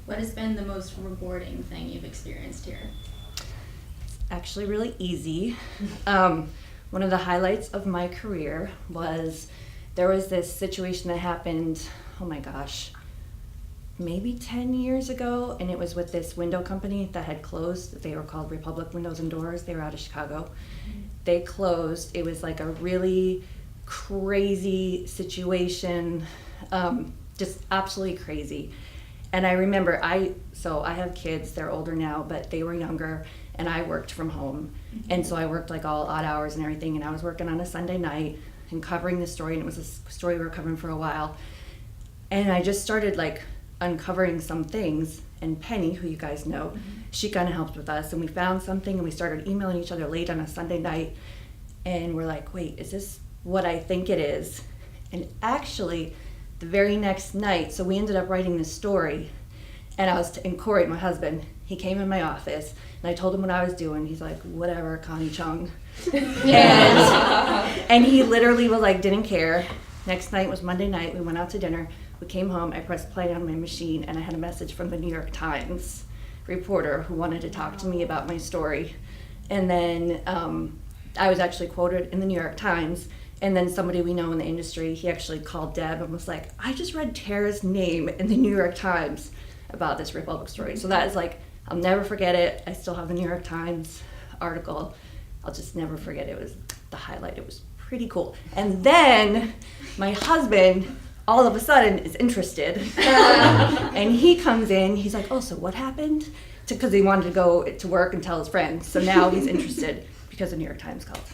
What has been the most rewarding thing you've experienced here? Actually really easy. One of the highlights of my career was there was this situation that happened, oh my gosh, maybe 10 years ago, and it was with this window company that had closed. They were called Republic Windows and Doors. They were out of Chicago. They closed. It was like a really crazy situation, just absolutely crazy. And I remember, so I have kids, they're older now, but they were younger, and I worked from home. And so I worked like all odd hours and everything, and I was working on a Sunday night and covering the story, and it was a story we were covering for a while. And I just started like uncovering some things, and Penny, who you guys know, she kind of helped with us, and we found something, and we started emailing each other late on a Sunday night, and we're like, wait, is this what I think it is? And actually, the very next night, so we ended up writing this story, and and Corey, my husband, he came in my office, and I told him what I was doing. He's like, whatever, Connie Chung. and he literally was like, didn't care. Next night was Monday night. We went out to dinner. We came home. I pressed play on my machine, and I had a message from the New York Times reporter who wanted to talk to me about my story. And then I was actually quoted in the New York Times. And then somebody we know in the industry, he actually called Deb and was like, I just read Tara's name in the New York Times about this Republic story. So that is like, I'll never forget it. I still have the New York Times article. I'll just never forget it. It was the highlight. It was pretty cool. And then my husband, all of a sudden, is interested. And he comes in, he's like, oh, so what happened? Because he wanted to go to work and tell his friends. So now he's interested because the New York Times called.